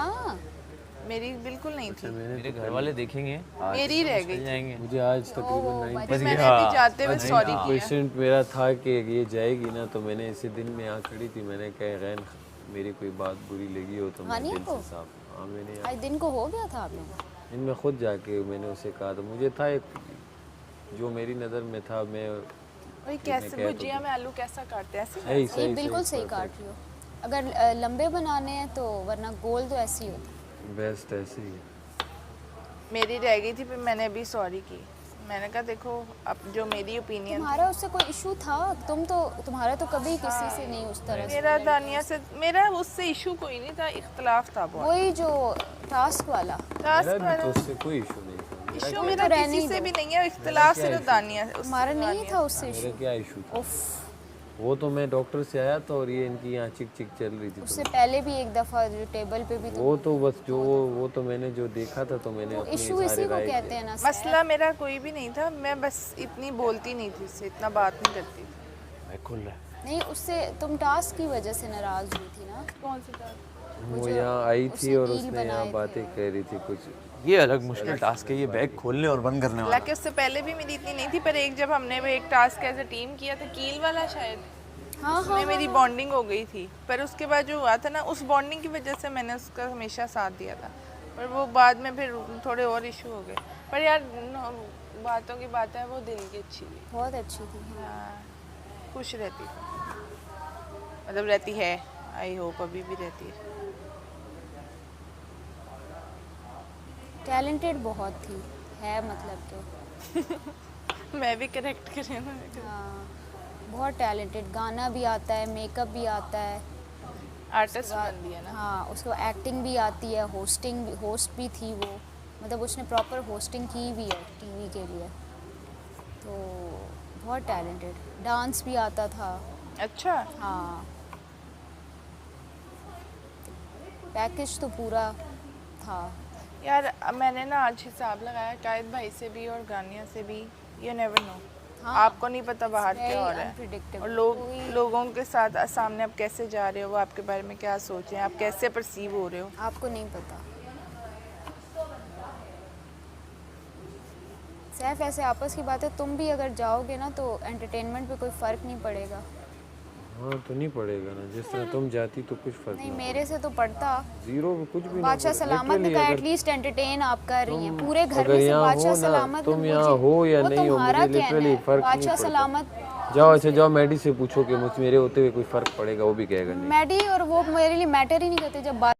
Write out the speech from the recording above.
हाँ मेरी बिल्कुल नहीं थी। मेरे घर वाले देखेंगे, मेरी रह गई थी। जाएंगे। मुझे आज तकरीबन 9 फिर मैंने भी जाते हुए सॉरी किया। पेशेंट मेरा था कि ये जाएगी ना, तो मैंने इसी दिन में यहाँ खड़ी थी, मैंने कहा गैन मेरी कोई बात बुरी लगी हो तो मैं दिल से साफ। हाँ मैंने आज दिन को हो गया था आप लोग? इनमें खुद जाके मैंने उसे कहा था, मुझे था एक जो मेरी नज़र में था, मैं वही कैसे भुजिया में आलू कैसा काटते हैं ऐसे? सही ये सही बिल्कुल सही काट रही हो। अगर लंबे बनाने हैं तो, वरना गोल तो ऐसे ही होता। बेस्ट ऐसे ही। मेरी रह गई थी, फिर मैंने अभी सॉरी की। मैंने कहा देखो अब जो मेरी ओपिनियन, तुम्हारा उससे कोई इशू था? तुम्हारा तो कभी किसी से नहीं उस तरह से। मेरा दानिया से, मेरा उससे इशू कोई नहीं था, इख्तलाफ था बहुत। वही जो टास्क वाला। मेरा भी तो उससे कोई इशू नहीं था। इशू मेरा किसी से भी नहीं है, इख्तलाफ सिर्फ दानिया से। तुम्हारा नहीं था उससे मेरा इशू? क्या इशू था? उफ, वो तो मैं डॉक्टर से आया था और ये इनकी यहाँ चिक चिक चल रही थी, उससे पहले भी एक दफा जो टेबल पे भी तो वो तो बस जो वो तो मैंने जो देखा था तो मैंने अपनी इशू इसी सारी को राय कहते हैं ना। मसला मेरा कोई भी नहीं था, मैं बस इतनी बोलती नहीं थी उससे, इतना बात नहीं करती थी। मैं खुल रहा नहीं, उससे तुम टास्क की वजह से नाराज हुई थी ना? कौन सी बात? वो यहाँ आई थी उसने और रील उसने बनाए यहाँ थे। बातें कह रही थी कुछ। ये अलग मुश्किल टास्क है, ये बैग खोलने और बंद करने वाला। हालांकि उससे पहले भी मेरी इतनी नहीं थी, पर एक जब हमने वो एक टास्क एज अ टीम किया था, कील वाला शायद, हाँ उसमें मेरी बॉन्डिंग हो गई थी। पर उसके बाद जो हुआ था ना, उस बॉन्डिंग की वजह से मैंने उसका हमेशा साथ दिया था, पर वो बाद में फिर थोड़े और इशू हो गए। पर यार बातों की बात है, वो दिल की अच्छी थी। बहुत अच्छी थी। हाँ, खुश रहती थी, मतलब रहती है, आई होप अभी भी रहती है। टैलेंटेड बहुत थी, है मतलब तो। मैं भी करेक्ट कर रही हूँ। हाँ, बहुत टैलेंटेड, गाना भी आता है, मेकअप भी आता है, आर्टिस्ट बन दिया ना। हाँ उसको एक्टिंग भी आती है, होस्ट भी थी वो, मतलब उसने प्रॉपर होस्टिंग की भी है टीवी के लिए, तो बहुत टैलेंटेड। डांस भी आता था। अच्छा, हाँ, पैकेज तो पूरा था। यार अब मैंने ना आज हिसाब लगाया कायद भाई से भी और गानिया से भी, यू नेवर नो। हाँ, आपको नहीं पता बाहर क्या हो रहा है, unpredictable। और लोगों के साथ सामने आप कैसे जा रहे हो, वो आपके बारे में क्या सोच रहे हैं, आप कैसे परसीव हो रहे हो, आपको नहीं पता। सैफ, ऐसे आपस की बात है, तुम भी अगर जाओगे ना तो एंटरटेनमेंट पे कोई फ़र्क नहीं पड़ेगा। हाँ तो नहीं पड़ेगा ना, जिस तरह तुम जाती तो कुछ फर्क नहीं, ना मेरे से तो पड़ता। जीरो कुछ भी ना बादशाह पड़े। सलामत ने Literally कहा अगर एटलीस्ट एंटरटेन आप कर रही हैं पूरे घर अगर में से। यहाँ बादशाह हो ना, सलामत तुम मुझे- यहाँ हो या वो नहीं हो, तुम्हारा मुझे कहना लिटरली है। फर्क नहीं बादशाह पड़ता। सलामत जाओ अच्छा जाओ मैडी से पूछो कि मुझ मेरे होते हुए कोई फर्क पड़ेगा, वो भी कहेगा नहीं। मैडी और वो मेरे लिए मैटर ही नहीं करते। जब